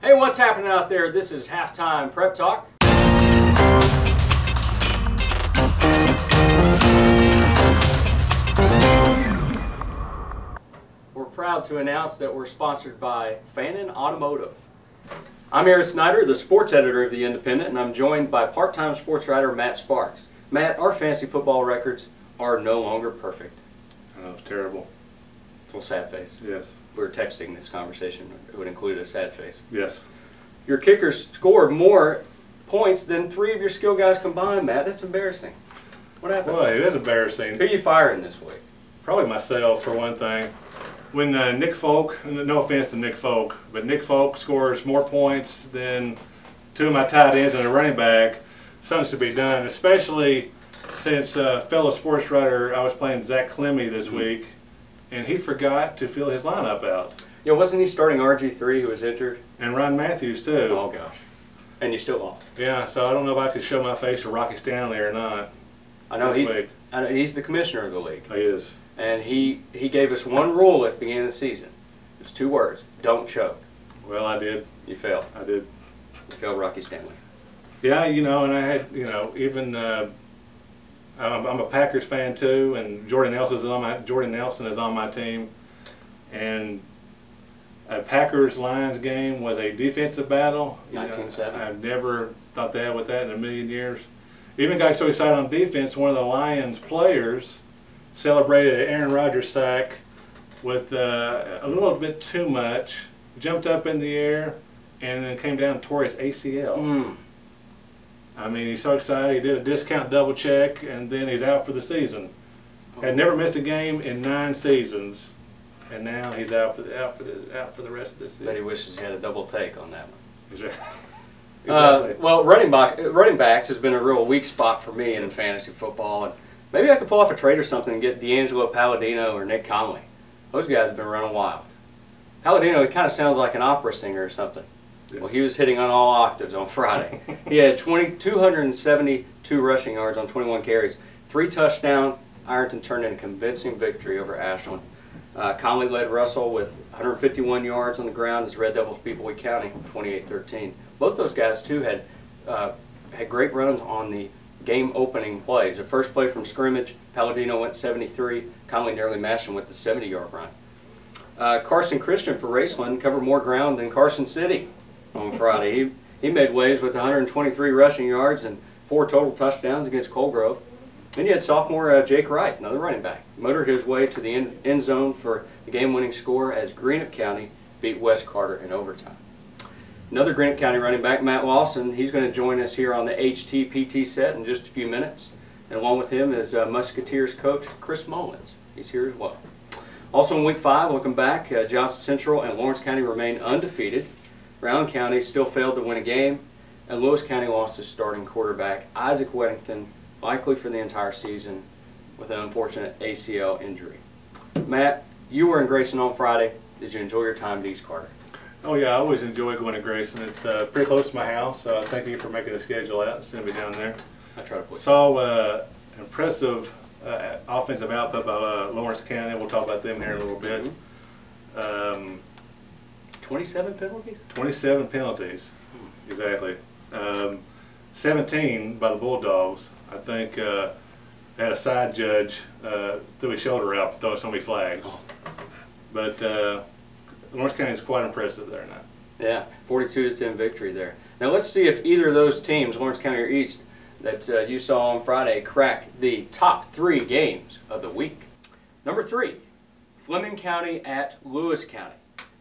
Hey, what's happening out there? This is Halftime Prep Talk. We're proud to announce that we're sponsored by Fannin Automotive. I'm Aaron Snyder, the sports editor of The Independent, and I'm joined by part-time sports writer Matt Sparks. Matt, our fantasy football records are no longer perfect. Oh, it's terrible. Full sad face. Yes. If we were texting this conversation, it would include a sad face. Yes. Your kickers scored more points than 3 of your skill guys combined, Matt. That's embarrassing. What happened? Boy, it is embarrassing. Who are you firing this week? Probably myself, for one thing. When Nick Folk, no offense to Nick Folk, but Nick Folk scores more points than 2 of my tight ends and a running back, something should be done, especially since fellow sports writer, I was playing Zach Clemmy this week, and he forgot to fill his lineup out. Yeah, wasn't he starting RG3 who was injured? And Ron Matthews, too. Oh, gosh. And you still lost. Yeah, so I don't know if I could show my face to Rocky Stanley or not. I know, he's the commissioner of the league. He is. And he gave us one rule at the beginning of the season. It's 2 words. Don't choke. Well, I did. You failed. I did. You failed Rocky Stanley. Yeah, you know, and I had, you know, even I'm a Packers fan too, and Jordan Nelson is on my team, and a Packers-Lions game was a defensive battle. 19-7. I've never thought they had with that in a million years. Even got so excited on defense, one of the Lions players celebrated an Aaron Rodgers sack with a little bit too much, jumped up in the air, and then came down and tore his ACL. I mean, he's so excited. He did a discount double check, and then he's out for the season. Had never missed a game in 9 seasons, and now he's out for the rest of this season. But he wishes he had a double take on that one. Exactly. Well, running backs has been a real weak spot for me in fantasy football, and maybe I could pull off a trade or something and get D'Angelo Palladino or Nick Conley. Those guys have been running wild. Palladino, he kind of sounds like an opera singer or something. Yes. Well, he was hitting on all octaves on Friday. He had 272 rushing yards on 21 carries, 3 touchdowns. Ironton turned in a convincing victory over Ashland. Conley led Russell with 151 yards on the ground as Red Devils beat Boyd County 28-13. Both those guys, too, had great runs on the game-opening plays. The first play from scrimmage, Palladino went 73. Conley nearly matched him with the 70-yard run. Carson Christian for Raceland covered more ground than Carson City on Friday. He made waves with 123 rushing yards and 4 total touchdowns against Colgrove. Then you had sophomore Jake Wright, another running back, motored his way to the end zone for the game-winning score as Greenup County beat West Carter in overtime. Another Greenup County running back, Matt Lawson, he's going to join us here on the HTPT set in just a few minutes. And along with him is Musketeers coach Chris Mullins. He's here as well. Also in Week 5, looking back, Johnson Central and Lawrence County remain undefeated. Round County still failed to win a game, and Lewis County lost his starting quarterback, Isaac Weddington, likely for the entire season with an unfortunate ACL injury. Matt, you were in Grayson on Friday. Did you enjoy your time at East Carter? Oh yeah, I always enjoy going to Grayson. It's pretty close to my house, so thank you for making the schedule out and sending me down there. I try to put Saw impressive offensive output by Lawrence County. We'll talk about them here in a little bit. 27 penalties? 27 penalties, exactly. 17 by the Bulldogs. I think they had a side judge threw his shoulder out for throwing so many flags. But Lawrence County is quite impressive there now. Yeah, 42-10 victory there. Now let's see if either of those teams, Lawrence County or East, that you saw on Friday, crack the top 3 games of the week. Number 3, Fleming County at Lewis County.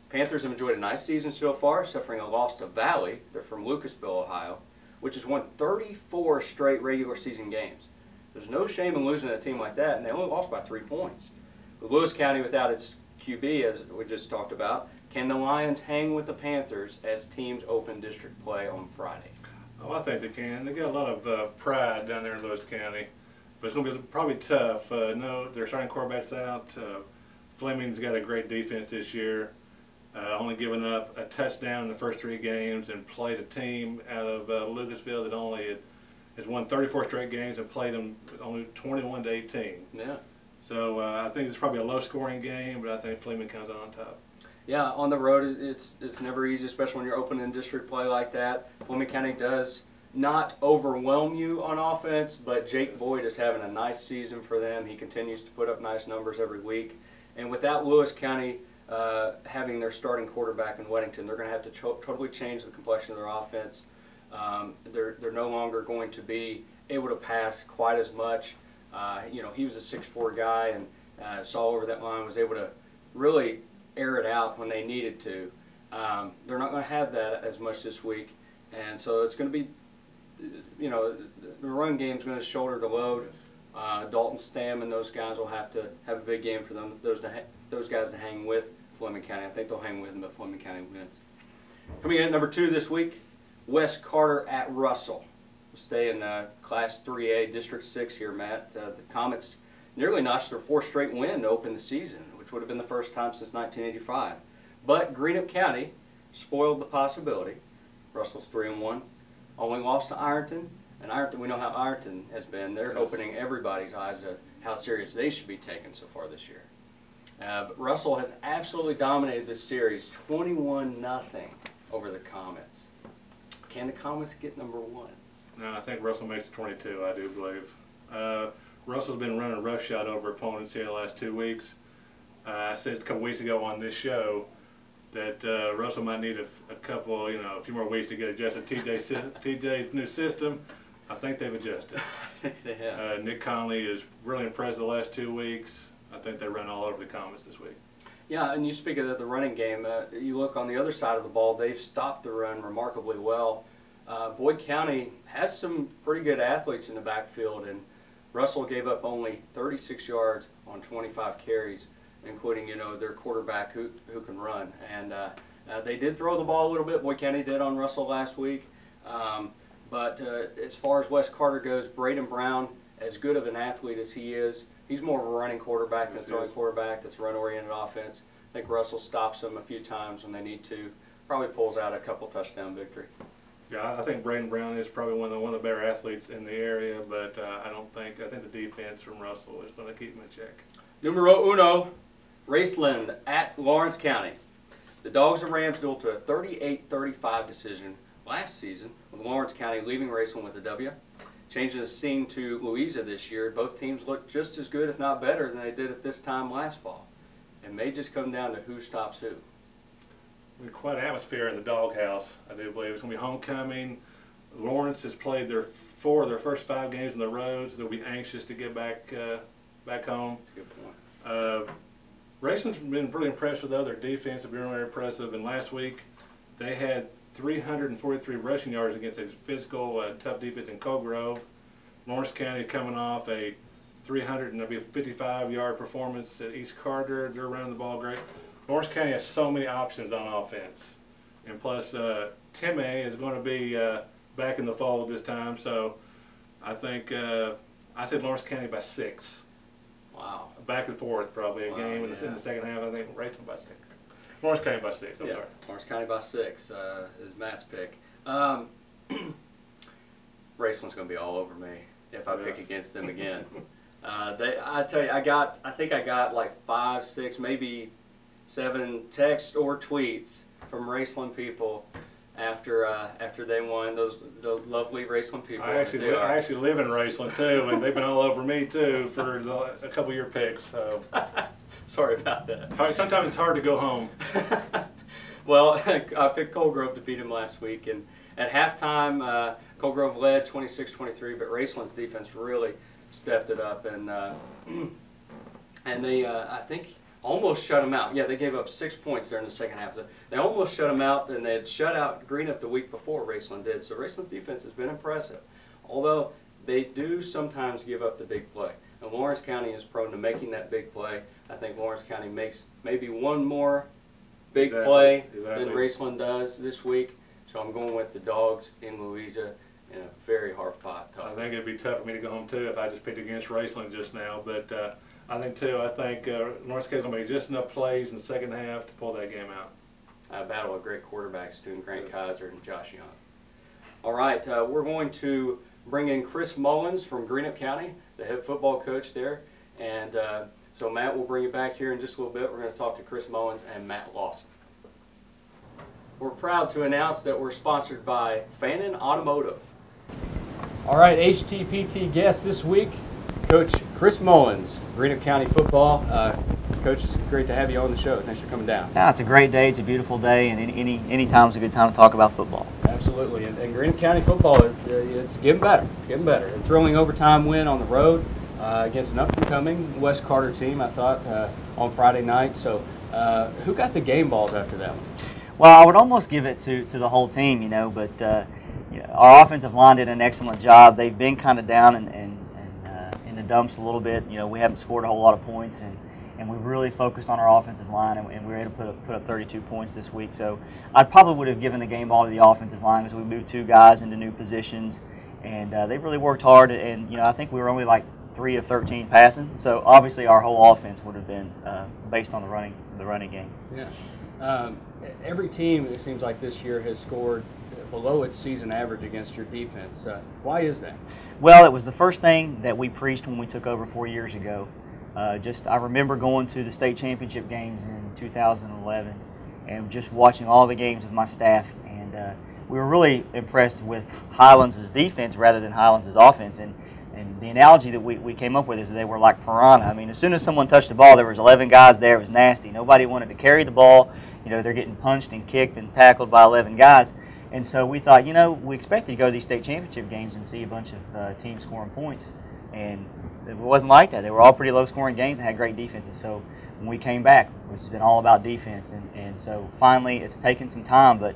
Panthers have enjoyed a nice season so far, suffering a loss to Valley. They're from Lucasville, Ohio, which has won 34 straight regular season games. There's no shame in losing to a team like that, and they only lost by 3 points. With Lewis County without its QB, as we just talked about, can the Lions hang with the Panthers as teams open district play on Friday? Oh, I think they can. They got a lot of pride down there in Lewis County, but it's going to be probably tough. No, they're starting quarterbacks out. Fleming's got a great defense this year. Only given up a touchdown in the first 3 games and played a team out of Lucasville that only has won 34 straight games and played them only 21-18. Yeah. So I think it's probably a low-scoring game, but I think Fleming comes out on top. Yeah, on the road it's never easy, especially when you're opening district play like that. Fleming County does not overwhelm you on offense, but Jake Boyd is having a nice season for them. He continues to put up nice numbers every week. And without Lewis County having their starting quarterback in Weddington, they're going to have to totally change the complexion of their offense. They're no longer going to be able to pass quite as much. You know, he was a 6'4" guy and saw over that line, was able to really air it out when they needed to. They're not going to have that as much this week, and so it's going to be, you know, the run game's going to shoulder the load. Dalton Stam and those guys will have to have a big game for them. Those guys to hang with Fleming County. I think they'll hang with them, but Fleming County wins. Coming in at number 2 this week, West Carter at Russell. We'll stay in Class 3A, District 6 here, Matt. The Comets nearly notched their 4th straight win to open the season, which would have been the first time since 1985. But Greenup County spoiled the possibility. Russell's 3-1. Only lost to Ironton, and Ironton, we know how Ironton has been. They're opening everybody's eyes to how serious they should be taken so far this year. But Russell has absolutely dominated this series, 21-0 over the Comets. Can the Comets get number 1? No, I think Russell makes it 22, I do believe. Russell's been running roughshod over opponents here the last 2 weeks. I said a couple weeks ago on this show that Russell might need a couple, a few more weeks to get adjusted to TJ's new system. I think they've adjusted. They have. Nick Conley is really impressed the last 2 weeks. I think they run all over the Comets this week. Yeah, and you speak of the running game. You look on the other side of the ball, they've stopped the run remarkably well. Boyd County has some pretty good athletes in the backfield, and Russell gave up only 36 yards on 25 carries, including, their quarterback who can run. And they did throw the ball a little bit. Boyd County did on Russell last week. But as far as West Carter goes, Braden Brown, as good of an athlete as he is, he's more of a running quarterback than a throwing quarterback. That's a run-oriented offense. I think Russell stops them a few times when they need to. Probably pulls out a couple touchdown victory. Yeah, I think Braden Brown is probably one of the better athletes in the area, but I think the defense from Russell is going to keep him in check. Numero uno, Raceland at Lawrence County. The Dogs and Rams dueled to a 38-35 decision last season, with Lawrence County leaving Raceland with a W. Changing the scene to Louisa this year, both teams look just as good, if not better, than they did at this time last fall. It may just come down to who stops who. Quite an atmosphere in the doghouse, I do believe. It's going to be homecoming. Lawrence has played their first 5 games on the road, so they'll be anxious to get back home. That's a good point. Raceland's been pretty impressed with their defense. They've been really impressive. And last week, they had 343 rushing yards against a physical, tough defense in Colgrove. Lawrence County coming off a 355-yard performance at East Carter. They're running the ball great. Lawrence County has so many options on offense. And plus, Timmy is going to be back in the fold this time. So I think I said Lawrence County by 6. Wow. Back and forth probably a game in the second half. I think Raceland by 6. Lawrence County by 6, I'm sorry. Lawrence County by 6 is Matt's pick. Raceland's going to be all over me if I pick against them again. I tell you, I think I got like 5, 6, maybe 7 texts or tweets from Raceland people after they won. The lovely Raceland people. I actually live in Raceland too, and they've been all over me too for a couple of your picks. So. Sorry about that. Sometimes it's hard to go home. Well, I picked Colgrove to beat him last week, and at halftime, Colgrove led 26-23, but Raceland's defense really stepped it up, and they I think almost shut them out. Yeah, they gave up 6 points there in the second half. So they almost shut them out, and they had shut out Greenup the week before Raceland did. So Raceland's defense has been impressive, although they do sometimes give up the big play. And Lawrence County is prone to making that big play. I think Lawrence County makes maybe one more big play than Raceland does this week. So I'm going with the Dogs in Louisa in a very hard-fought tough. I think it'd be tough for me to go home too if I just picked against Raceland just now. But I think Lawrence County's going to make just enough plays in the second half to pull that game out. A battle of great quarterbacks too, Grant Kaiser and Josh Young. All right, we're going to bring in Chris Mullins from Greenup County, the head football coach there. And so Matt, we'll bring you back here in just a little bit. We're going to talk to Chris Mullins and Matt Lawson. we're proud to announce that we're sponsored by Fannin Automotive. All right, HTPT guest this week, Coach Chris Mullins, Greenup County football. Coach, it's great to have you on the show. Thanks for coming down. Yeah, it's a great day. It's a beautiful day, and any time's a good time to talk about football. Absolutely, and Greenup County football, it's getting better. It's getting better. A thrilling overtime win on the road against an up-and-coming West Carter team, I thought, on Friday night. So who got the game balls after that one? Well, I would almost give it to the whole team, but our offensive line did an excellent job. They've been kind of down in the dumps a little bit. We haven't scored a whole lot of points, and we really focused on our offensive line, and we were able to put up 32 points this week. So I probably would have given the game ball to the offensive line because we moved 2 guys into new positions, and they really worked hard. And I think we were only like 3 of 13 passing. So obviously our whole offense would have been based on the running game. Yeah. Every team, it seems like this year, has scored below its season average against your defense. Why is that? Well, it was the first thing that we preached when we took over 4 years ago. I remember going to the state championship games in 2011 and just watching all the games with my staff, and we were really impressed with Highlands' defense rather than Highlands' offense. And the analogy that we came up with is that they were like piranha. I mean, as soon as someone touched the ball, there was 11 guys there. It was nasty. Nobody wanted to carry the ball. They're getting punched and kicked and tackled by 11 guys. And so we thought, we expected to go to these state championship games and see a bunch of teams scoring points. And it wasn't like that. They were all pretty low-scoring games and had great defenses. So when we came back, it's been all about defense. And so finally, it's taken some time. But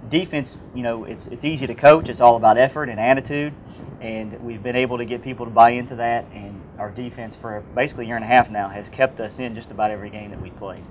defense, it's easy to coach. It's all about effort and attitude. And we've been able to get people to buy into that. And our defense for basically a year and a half now has kept us in just about every game that we played.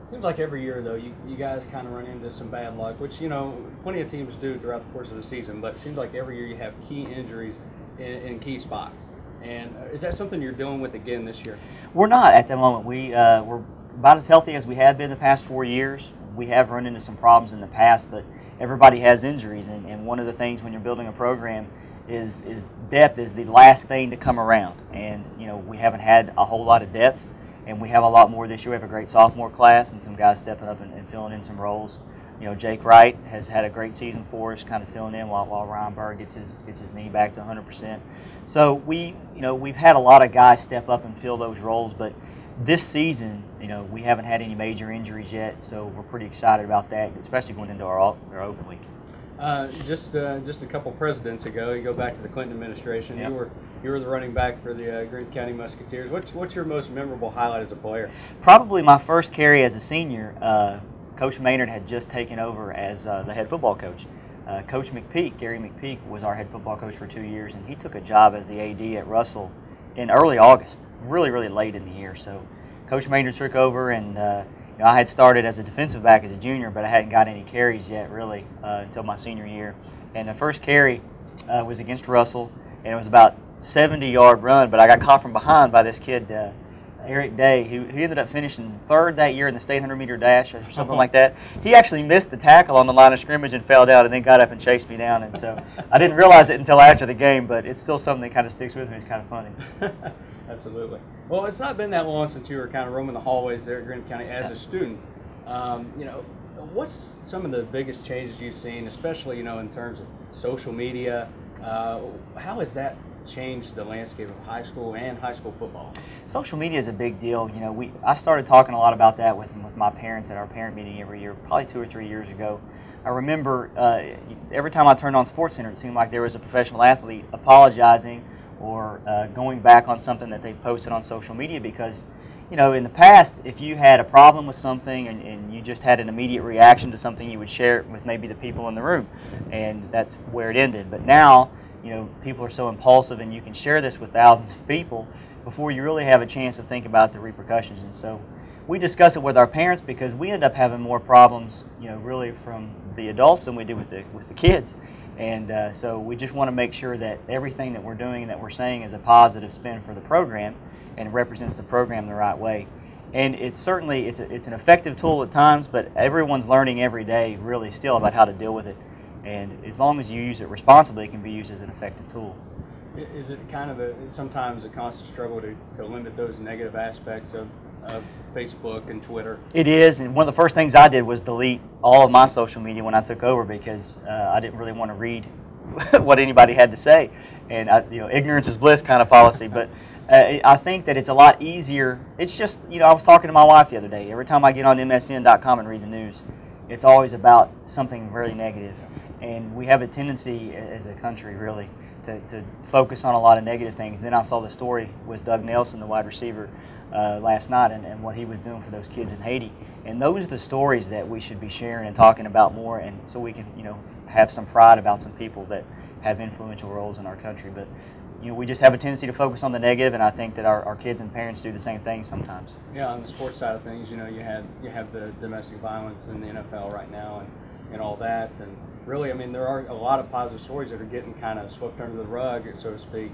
Seems like every year, though, you guys kind of run into some bad luck, which, plenty of teams do throughout the course of the season. But it seems like every year you have key injuries in key spots. And is that something you're dealing with again this year? We're not at the moment. We're about as healthy as we have been the past 4 years. We have run into some problems in the past, but everybody has injuries. And one of the things when you're building a program is depth is the last thing to come around. And, we haven't had a whole lot of depth. And we have a lot more this year. We have a great sophomore class and some guys stepping up and filling in some roles. Jake Wright has had a great season for us, kind of filling in while Ryan Berg gets his knee back to 100%. So we've had a lot of guys step up and fill those roles, but this season, we haven't had any major injuries yet, so we're pretty excited about that, especially going into our open week. Just a couple presidents ago, you go back to the Clinton administration. Yep. You were the running back for the Greenup County Musketeers. What's your most memorable highlight as a player? Probably my first carry as a senior. Coach Maynard had just taken over as the head football coach. Coach McPeak, Gary McPeak, was our head football coach for 2 years, and he took a job as the AD at Russell in early August, really, really late in the year. So Coach Maynard took over, and I had started as a defensive back as a junior, but I hadn't got any carries yet, really, until my senior year. And the first carry was against Russell, and it was about 70-yard run, but I got caught from behind by this kid, Eric Day, who ended up finishing third that year in the state 100-meter dash or something like that. He actually missed the tackle on the line of scrimmage and fell down and then got up and chased me down. And so I didn't realize it until after the game, but it's still something that kind of sticks with me. It's kind of funny. Absolutely. Well, it's not been that long since you were kind of roaming the hallways there at Greenup County as a student. What's some of the biggest changes you've seen, especially, in terms of social media? How has that changed the landscape of high school and high school football? Social media is a big deal. I started talking a lot about that with my parents at our parent meeting every year, probably 2 or 3 years ago. I remember every time I turned on SportsCenter, it seemed like there was a professional athlete apologizing or going back on something that they posted on social media because, in the past, if you had a problem with something and you just had an immediate reaction to something, you would share it with maybe the people in the room, and that's where it ended. But now, people are so impulsive, and you can share this with thousands of people before you really have a chance to think about the repercussions. And so we discuss it with our parents because we end up having more problems, really from the adults than we do with the kids. And so we just want to make sure that everything that we're doing and that we're saying is a positive spin for the program and represents the program the right way. And it's certainly it's an effective tool at times, but everyone's learning every day really still about how to deal with it. And as long as you use it responsibly, it can be used as an effective tool. Is it kind of sometimes a constant struggle to limit those negative aspects of Facebook and Twitter. It is, and one of the first things I did was delete all of my social media when I took over because I didn't really want to read what anybody had to say, and ignorance is bliss kind of policy. But I think that it's a lot easier. It's just, I was talking to my wife the other day. Every time I get on MSN.com and read the news, it's always about something very negative, and we have a tendency as a country really to focus on a lot of negative things. Then I saw the story with Doug Nelson, the wide receiver, last night, and what he was doing for those kids in Haiti. And those are the stories that we should be sharing and talking about more, and so we can have some pride about some people that have influential roles in our country. But we just have a tendency to focus on the negative, and I think that our kids and parents do the same thing sometimes. Yeah, on the sports side of things, you have the domestic violence in the NFL right now, and all that, and really, I mean, there are a lot of positive stories that are getting kind of swept under the rug, so to speak,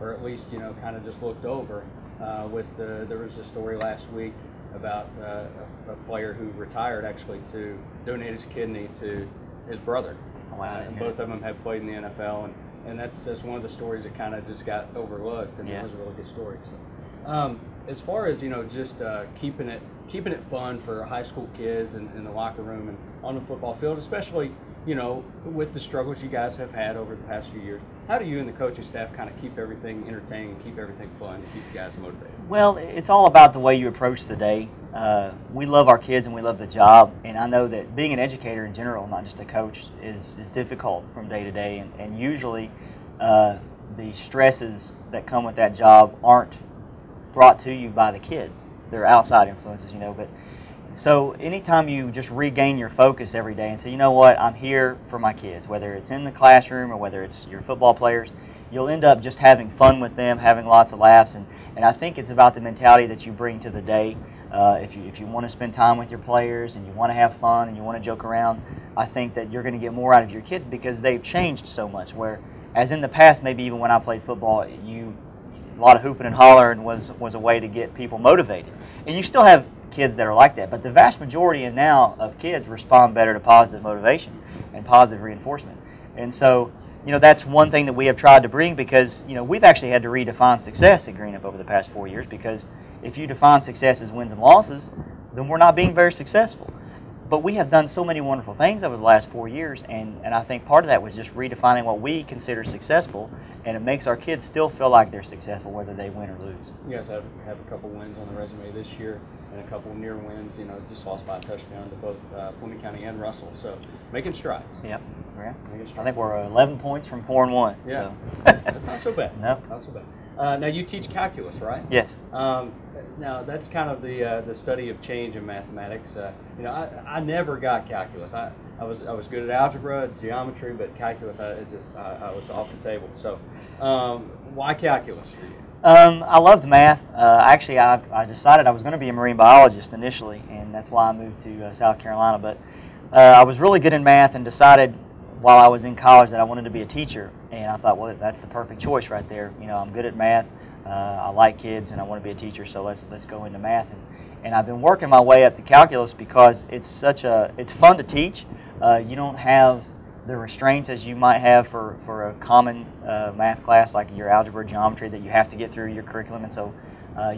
or at least kind of just looked over. There was a story last week about a player who retired actually to donate his kidney to his brother. Wow. And both of them have played in the NFL, and that's one of the stories that kind of just got overlooked, and it was a really good story. So, as far as just keeping it fun for high school kids in the locker room and on the football field, especially with the struggles you guys have had over the past few years, how do you and the coaching staff kind of keep everything entertaining and keep everything fun to keep you guys motivated? Well, it's all about the way you approach the day. We love our kids and we love the job, and I know that being an educator in general, not just a coach, is difficult from day to day, and usually the stresses that come with that job aren't brought to you by the kids. They're outside influences, but so anytime you just regain your focus every day and say, you know what, I'm here for my kids, whether it's in the classroom or whether it's your football players, you'll end up just having fun with them, having lots of laughs, and I think it's about the mentality that you bring to the day. If you want to spend time with your players and you want to have fun and you want to joke around, I think that you're going to get more out of your kids because they've changed so much. Where, as in the past, maybe even when I played football, a lot of hooping and hollering was a way to get people motivated, and you still have kids that are like that, but the vast majority now of kids respond better to positive motivation and positive reinforcement. And so, that's one thing that we have tried to bring, because we've actually had to redefine success at Greenup over the past 4 years, because if you define success as wins and losses, then we're not being very successful. But we have done so many wonderful things over the last 4 years, and I think part of that was just redefining what we consider successful, and it makes our kids still feel like they're successful whether they win or lose. You guys have a couple wins on the resume this year, and a couple near wins, just lost by a touchdown to both Fleming County and Russell, so making strides. Yep. Yeah. I think we're 11 points from 4-1. Yeah, so. That's not so bad. No. Not so bad. Now you teach calculus, right? Yes. Now that's kind of the study of change in mathematics. I never got calculus. I was good at algebra, geometry, but calculus I was off the table. So why calculus for you? I loved math. Actually, I decided I was going to be a marine biologist initially, and that's why I moved to South Carolina. But I was really good in math and decided while I was in college that I wanted to be a teacher, and I thought, well, that's the perfect choice right there. I'm good at math. I like kids, and I want to be a teacher, so let's go into math. And I've been working my way up to calculus because it's fun to teach. You don't have the restraints as you might have for a common math class like your algebra, geometry, that you have to get through your curriculum, and so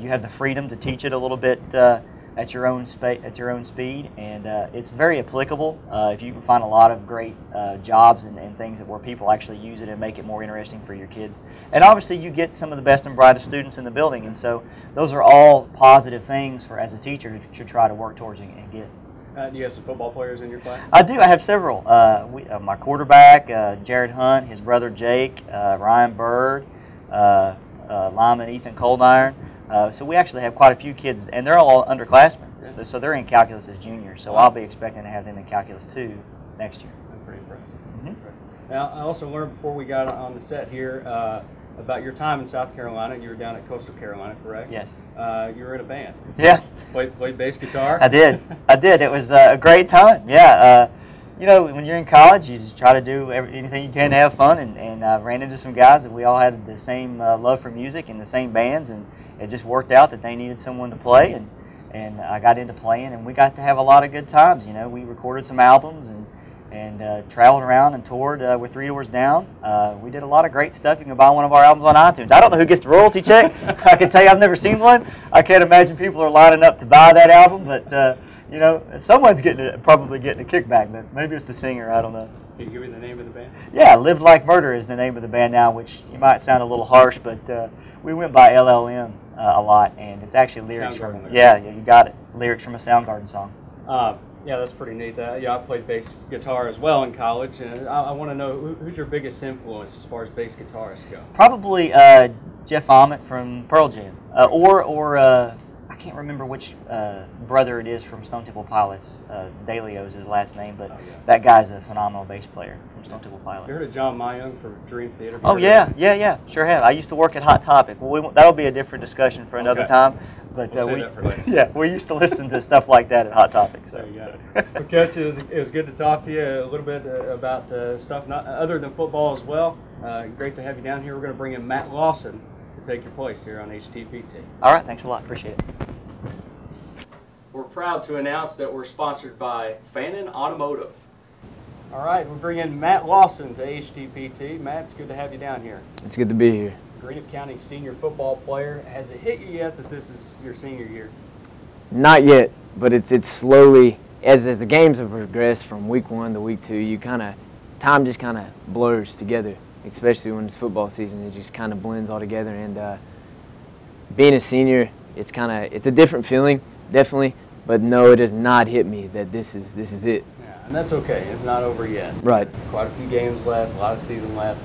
you have the freedom to teach it a little bit at your own speed, and it's very applicable. If you can find a lot of great jobs and things where people actually use it and make it more interesting for your kids, and obviously you get some of the best and brightest students in the building, and so those are all positive things for as a teacher to try to work towards and get. Do you have some football players in your class? I do. I have several. My quarterback, Jared Hunt, his brother Jake, Ryan Bird, lineman Ethan Coldiron. So we actually have quite a few kids, and they're all underclassmen. Yeah. So they're in calculus as juniors. So I'll be expecting to have them in calculus 2 next year. That's pretty impressive. Now, I also learned before we got on the set here about your time in South Carolina. You were down at Coastal Carolina, correct? Yes. You were in a band. Yeah. Played bass guitar? I did. It was a great time. Yeah. When you're in college, you just try to do anything you can to have fun, and I ran into some guys that we all had the same love for music and the same bands, and it just worked out that they needed someone to play, and I got into playing, and we got to have a lot of good times. We recorded some albums, and traveled around and toured with 3 Doors Down. We did a lot of great stuff. You can buy one of our albums on iTunes. I don't know who gets the royalty check. I can tell you I've never seen one. I can't imagine people are lining up to buy that album, but you know, someone's probably getting a kickback. But maybe it's the singer. I don't know. Can you give me the name of the band? Yeah, Lived Like Murder is the name of the band now, which you might sound a little harsh, but we went by LLM a lot, and it's actually lyrics from you got it. Lyrics from a Soundgarden song. Yeah, that's pretty neat. Yeah, I played bass guitar as well in college, and I want to know who's your biggest influence as far as bass guitarists go. Probably Jeff Ament from Pearl Jam, or I can't remember which brother it is from Stone Temple Pilots. Dalio's his last name, but that guy's a phenomenal bass player from Stone Temple Pilots. You heard of John Mayung for Dream Theater? Oh yeah, sure have. I used to work at Hot Topic. Well, that'll be a different discussion for another time. But we'll save that for later. We used to listen to stuff like that at Hot Topic. So you got it. Well, Coach, it was good to talk to you a little bit about stuff other than football as well. Great to have you down here. We're going to bring in Matt Lawson to take your place here on HTPT. All right, thanks a lot. Appreciate it. We're proud to announce that we're sponsored by Fannin Automotive. All right, we're bringing Matt Lawson to HTPT. Matt, it's good to have you down here. It's good to be here. Greenup County senior football player. Has it hit you yet that this is your senior year? Not yet, but it's slowly, as the games have progressed from week 1 to week 2, time just kind of blurs together, especially when it's football season. It just kind of blends all together, and being a senior, it's a different feeling, definitely, but no, it has not hit me that this is it. Yeah, and that's okay. It's not over yet. Right. Quite a few games left, a lot of season left.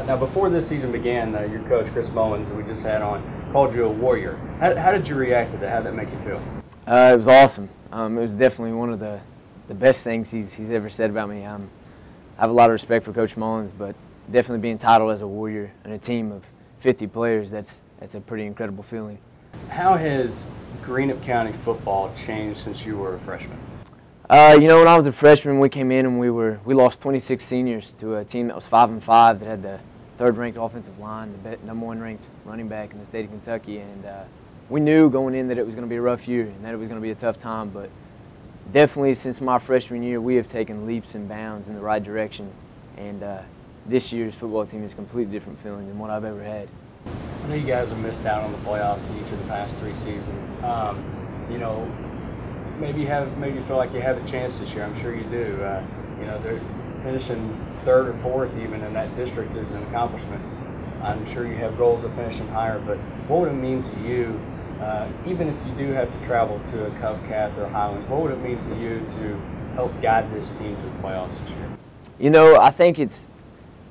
Now, before this season began, your coach, Chris Mullins, who we just had on, called you a warrior. How did you react to that? How did that make you feel? It was awesome. It was definitely one of the best things he's ever said about me. I have a lot of respect for Coach Mullins, but definitely being titled as a warrior and a team of 50 players, that's a pretty incredible feeling. How has Greenup County football changed since you were a freshman? You know, when I was a freshman, we came in and we lost 26 seniors to a team that was 5-5 that had the 3rd-ranked offensive line, the #1 ranked running back in the state of Kentucky, and we knew going in that it was going to be a rough year and that it was going to be a tough time. But definitely, since my freshman year, we have taken leaps and bounds in the right direction, and this year's football team is a completely different feeling than what I've ever had. I know you guys have missed out on the playoffs in each of the past 3 seasons. You know, maybe you feel like you have a chance this year. I'm sure you do. You know, they're finishing 3rd or 4th even in that district is an accomplishment. I'm sure you have goals of finishing higher, but what would it mean to you, even if you do have to travel to a Cub Cats or Highlands, what would it mean to you to help guide this team to the playoffs this year? You know, I think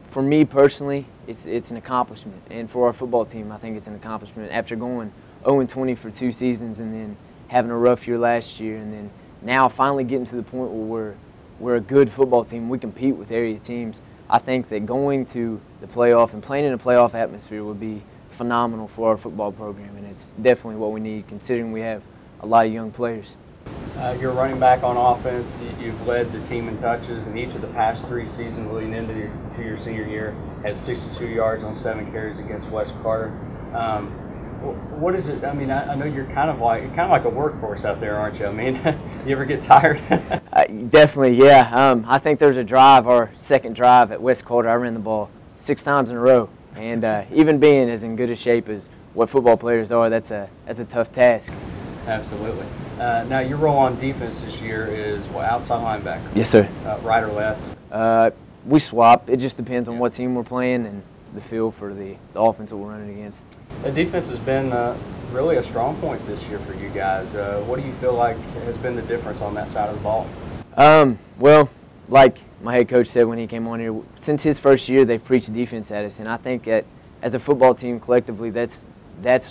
for me personally, it's an accomplishment, and for our football team, I think it's an accomplishment. After going 0-20 for 2 seasons and then having a rough year last year, and then now finally getting to the point where we're a good football team, we compete with area teams. I think that going to the playoff and playing in a playoff atmosphere would be phenomenal for our football program, and it's definitely what we need considering we have a lot of young players. You're running back on offense. You've led the team in touches in each of the past 3 seasons leading into your senior year. Had 62 yards on 7 carries against West Carter. What is it? I mean, I know you're kind of like a workhorse out there, aren't you? I mean, you ever get tired? Definitely, yeah. I think there's a drive, our second drive at West Carter, I ran the ball 6 times in a row, and even being as in good a shape as what football players are, that's a tough task. Absolutely. Now, your role on defense this year is outside linebacker. Yes, sir. Right or left? We swap. It just depends on what team we're playing and the feel for the offense that we're running against. The defense has been really a strong point this year for you guys. What do you feel like has been the difference on that side of the ball? Well, like my head coach said when he came on here, since his first year, they've preached defense at us, and I think that as a football team collectively, that's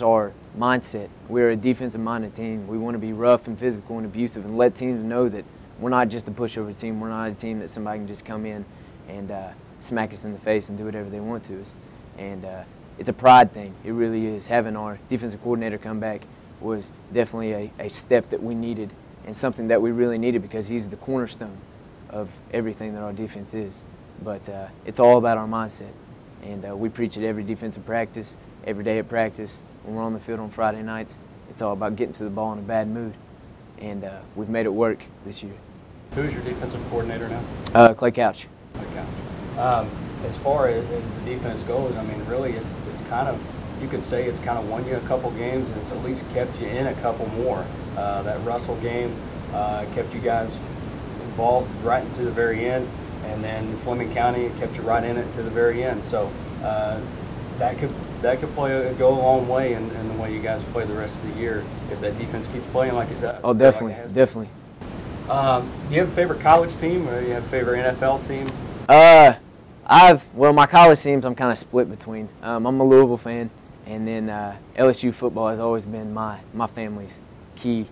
our mindset. We're a defensive-minded team. We want to be rough and physical and abusive and let teams know that we're not just a pushover team. We're not a team that somebody can just come in and smack us in the face and do whatever they want to us. And it's a pride thing. It really is. Having our defensive coordinator come back was definitely a step that we needed and something that we really needed because he's the cornerstone of everything that our defense is. But it's all about our mindset. And we preach it every defensive practice, every day at practice. When we're on the field on Friday nights, it's all about getting to the ball in a bad mood. And we've made it work this year. Who's your defensive coordinator now? Clay Couch. As far as the defense goes, I mean, really, it's kind of, you could say it's kind of won you a couple games, and it's at least kept you in a couple more. That Russell game kept you guys involved right into the very end, and then Fleming County kept you right in it to the very end. So that could go a long way in the way you guys play the rest of the year if that defense keeps playing like it does. Oh, definitely, definitely. Do you have a favorite college team, or do you have a favorite NFL team? Well, my college teams I'm kind of split between. I'm a Louisville fan, and then LSU football has always been my family's key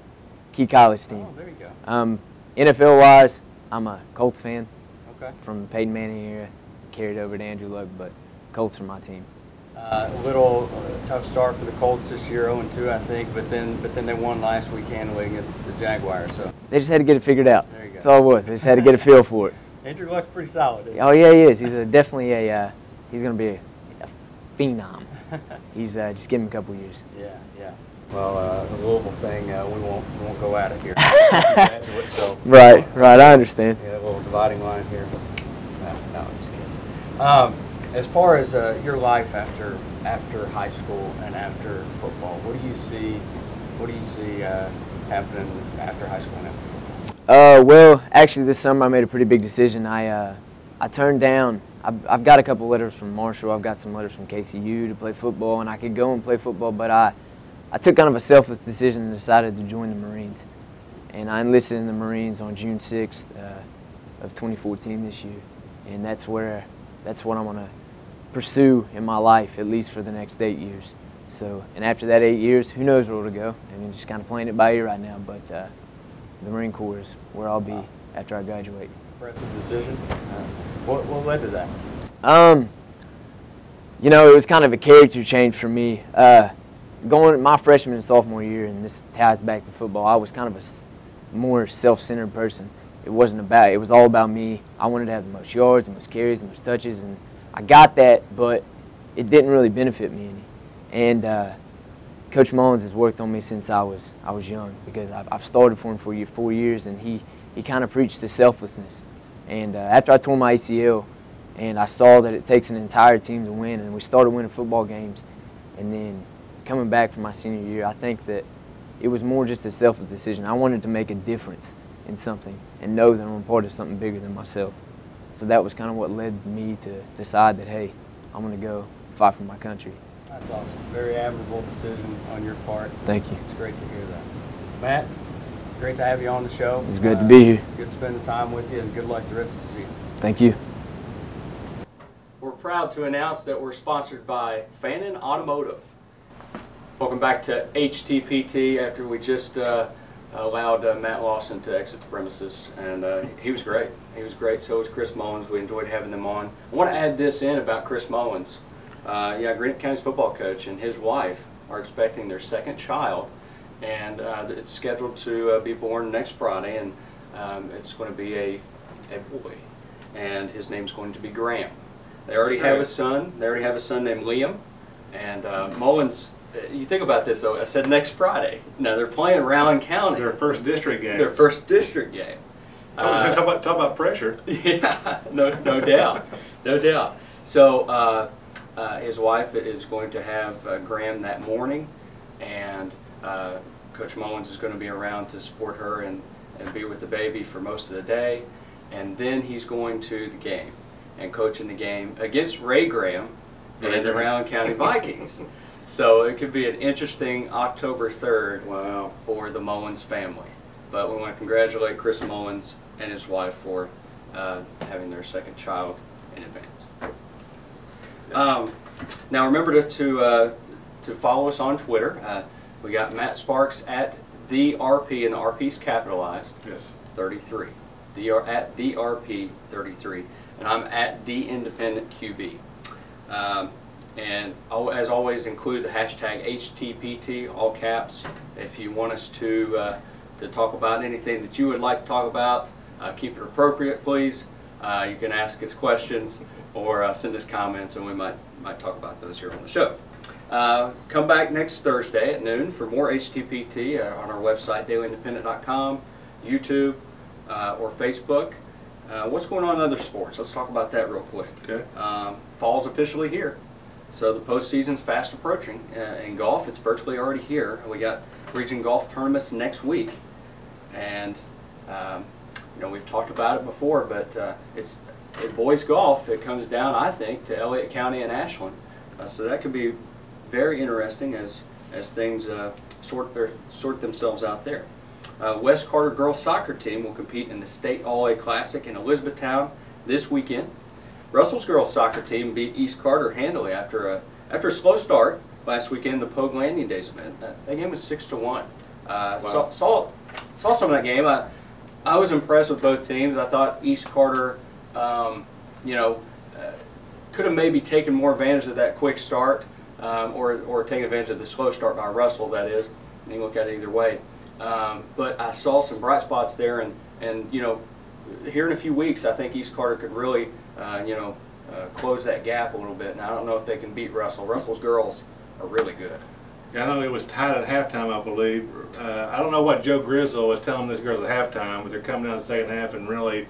college team. Oh, there you go. NFL-wise, I'm a Colts fan. Okay. From the Peyton Manning era, carried over to Andrew Luck, but Colts are my team. A little tough start for the Colts this year, 0-2, I think, but then they won last week handily against the Jaguars. So they just had to get it figured out. There you go. That's all it was. They just had to get a feel for it. Andrew Luck's pretty solid, isn't he? Oh yeah, he is. He's definitely a. He's going to be a phenom. He's just give him a couple years. Yeah. Well, the Louisville thing, we won't go at it here. So, right. I understand. Yeah, a little dividing line here. No, I'm just kidding. As far as your life after high school and after football, what do you see happening after high school and after football? Well, actually, this summer I made a pretty big decision. I turned down. I've got a couple letters from Marshall. I've got some letters from KCU to play football, and I could go and play football, but I took kind of a selfless decision and decided to join the Marines. And I enlisted in the Marines on June 6th of 2014 this year, and that's what I want to pursue in my life, at least for the next 8 years. So, and after that 8 years, who knows where it'll go? I mean, just kind of playing it by ear right now, but the Marine Corps is where I'll be after I graduate. Impressive decision. What led to that? You know, it was kind of a character change for me. Going my freshman and sophomore year, and this ties back to football, I was kind of a more self-centered person. It was all about me. I wanted to have the most yards, the most carries, the most touches, and I got that, but it didn't really benefit me any. And Coach Mullins has worked on me since I was young, because I've started for him for 4 years, and he kind of preached the selflessness. And after I tore my ACL, and I saw that it takes an entire team to win, and we started winning football games, and then coming back from my senior year, I think that it was more just a selfless decision. I wanted to make a difference in something and know that I'm a part of something bigger than myself. So that was kind of what led me to decide that, hey, I'm going to go fight for my country. That's awesome. Very admirable decision on your part. Thank you. It's great to hear that. Matt, great to have you on the show. It's good to be here. Good to spend the time with you, and good luck the rest of the season. Thank you. We're proud to announce that we're sponsored by Fannin Automotive. Welcome back to HTPT after we just allowed Matt Lawson to exit the premises, and he was great. He was great. So was Chris Mullins. We enjoyed having them on. I want to add this in about Chris Mullins. Greenup County's football coach and his wife are expecting their second child, and it's scheduled to be born next Friday, and it's going to be a boy, and his name's going to be Graham. They already have a son. They already have a son named Liam, and Mullins. You think about this, though. I said next Friday. No, they're playing Rowan County. Their first district game. Their first district game. Talk about pressure. Yeah, no doubt, no doubt. So his wife is going to have Graham that morning, and Coach Mullins is going to be around to support her and be with the baby for most of the day, and then he's going to the game and coaching the game against Ray Graham and the Rowan County Vikings. So it could be an interesting October 3rd for the Mullins family. But we want to congratulate Chris Mullins and his wife for having their second child in advance. Now remember to follow us on Twitter. We got Matt Sparks at the RP, and the RP's capitalized. Yes. 33. At the RP 33, and I'm at the Independent QB. And as always, include the hashtag HTPT, all caps. If you want us to talk about anything that you would like to talk about, keep it appropriate, please. You can ask us questions or send us comments, and we might talk about those here on the show. Come back next Thursday at noon for more HTPT on our website, dailyindependent.com, YouTube, or Facebook. What's going on in other sports? Let's talk about that real quick. Okay. Fall's officially here. So the postseason's fast approaching. In golf, it's virtually already here. We got region golf tournaments next week. And, you know, we've talked about it before, but it's in boys golf, it comes down, I think, to Elliott County and Ashland. So that could be very interesting as things sort themselves out there. West Carter girls soccer team will compete in the State All-A Classic in Elizabethtown this weekend. Russell's girls soccer team beat East Carter handily after a slow start last weekend in the Pogue Landing Days event. That game was 6-1. Wow. Saw some of that game. I was impressed with both teams. I thought East Carter, you know, could have maybe taken more advantage of that quick start, or taken advantage of the slow start by Russell. That is, you can look at it either way. But I saw some bright spots there, and you know, here in a few weeks, I think East Carter could really, you know, close that gap a little bit. And I don't know if they can beat Russell. Russell's girls are really good. Yeah, I know it was tied at halftime, I believe. I don't know what Joe Grizzle was telling these girls at halftime, but they're coming down the second half and really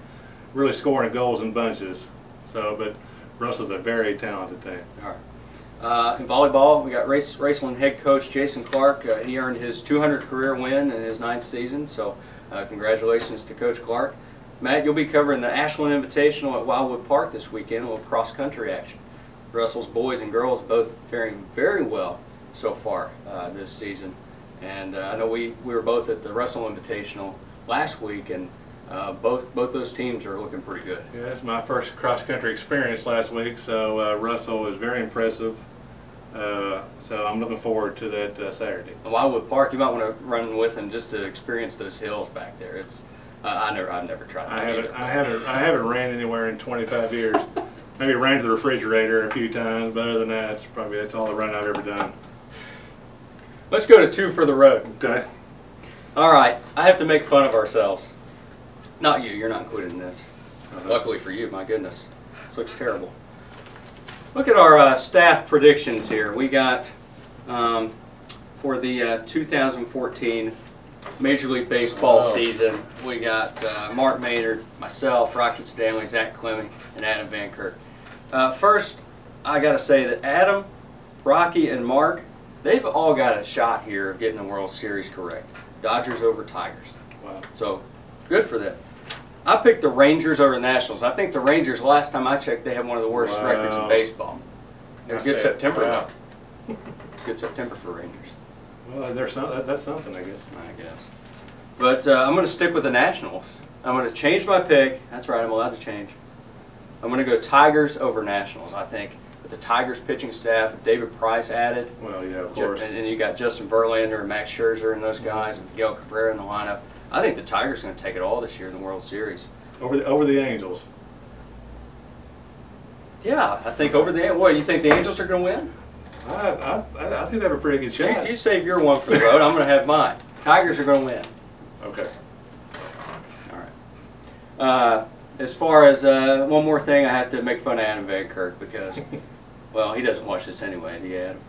scoring goals in bunches. So, but Russell's a very talented team. All right. In volleyball, we got Raceland head coach Jason Clark. He earned his 200th career win in his 9th season, so congratulations to Coach Clark. Matt, you'll be covering the Ashland Invitational at Wildwood Park this weekend with cross-country action. Russell's boys and girls both faring very well so far this season. And I know we were both at the Russell Invitational last week, and both those teams are looking pretty good. Yeah, that's my first cross-country experience last week, so Russell was very impressive. So I'm looking forward to that Saturday. At Wildwood Park, you might want to run with them just to experience those hills back there. It's I've never tried that. I haven't ran anywhere in 25 years. Maybe ran to the refrigerator a few times, but other than that, that's all the run I've ever done. Let's go to 2 for the road. Okay. All right, I have to make fun of ourselves. Not you, you're not included in this. Luckily for you, my goodness. This looks terrible. Look at our staff predictions here. We got, for the 2014 Major League Baseball season, we got Mark Maynard, myself, Rocky Stanley, Zach Clemming, and Adam Van Kirk. First, I got to say that Adam, Rocky, and Mark, they've all got a shot here of getting the World Series correct. Dodgers over Tigers. Wow. So, good for them. I picked the Rangers over the Nationals. I think the Rangers, last time I checked, they had one of the worst records in baseball. It was a good September. Wow. Good September for Rangers. Well, that's something, I guess. I guess. But I'm going to stick with the Nationals. I'm going to change my pick. That's right, I'm allowed to change. I'm going to go Tigers over Nationals. I think with the Tigers pitching staff, David Price added. Well, yeah, of course. And you got Justin Verlander and Max Scherzer and those guys, and Miguel Cabrera in the lineup. I think the Tigers are going to take it all this year in the World Series. Over the Angels. Yeah, I think over the – what, you think the Angels are going to win? I think they have a pretty good shot. You save your one for the road. I'm going to have mine. Tigers are going to win. Okay. All right. As far as one more thing, I have to make fun of Adam Van Kirk because, well, he doesn't watch this anyway. Do you, Adam?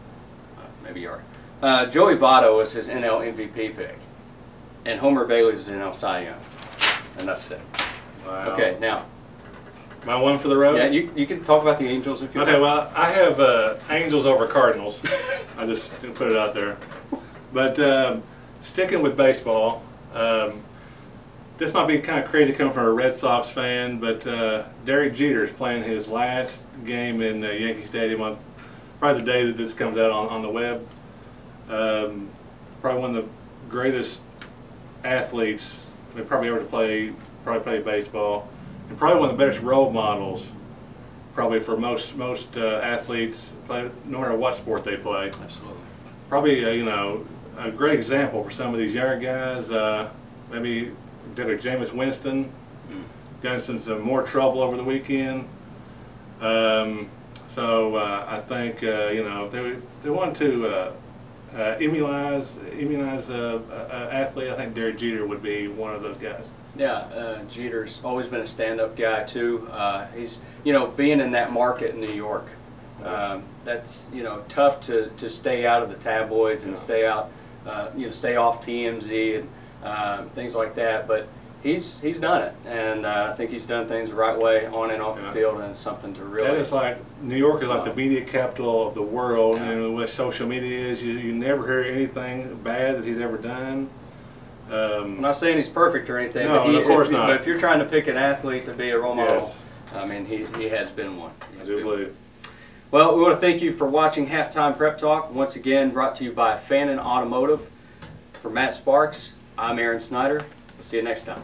Maybe you are. Joey Votto was his NL MVP pick, and Homer Bailey's his NL Cy Young. Enough said. Wow. Okay, now. My one for the road? Yeah, you can talk about the Angels if you want. Okay, well, I have Angels over Cardinals. I just didn't put it out there. But sticking with baseball, this might be kind of crazy coming from a Red Sox fan, but Derek Jeter's playing his last game in Yankee Stadium on probably the day that this comes out on the web. Probably one of the greatest athletes probably ever to play baseball. And probably one of the best role models, probably for most athletes, no matter what sport they play. Absolutely. Probably you know, a great example for some of these younger guys. Maybe Jameis Winston got into some more trouble over the weekend. So I think you know, if they want to immunize an athlete, I think Derek Jeter would be one of those guys. Yeah, Jeter's always been a stand-up guy too. He's, you know, being in that market in New York, that's, you know, tough to stay out of the tabloids and stay out, you know, stay off TMZ and things like that. But he's done it, and I think he's done things the right way on and off the field, and it's something to really. That is like New York is like the media capital of the world, Yeah. and with social media is, you never hear anything bad that he's ever done. I'm not saying he's perfect or anything, No, but of course not. But if you're trying to pick an athlete to be a role model, Yes. I mean, he has been one. I do believe. Well, we want to thank you for watching Halftime Prep Talk. Once again, brought to you by Fannin Automotive. For Matt Sparks, I'm Aaron Snyder. We'll see you next time.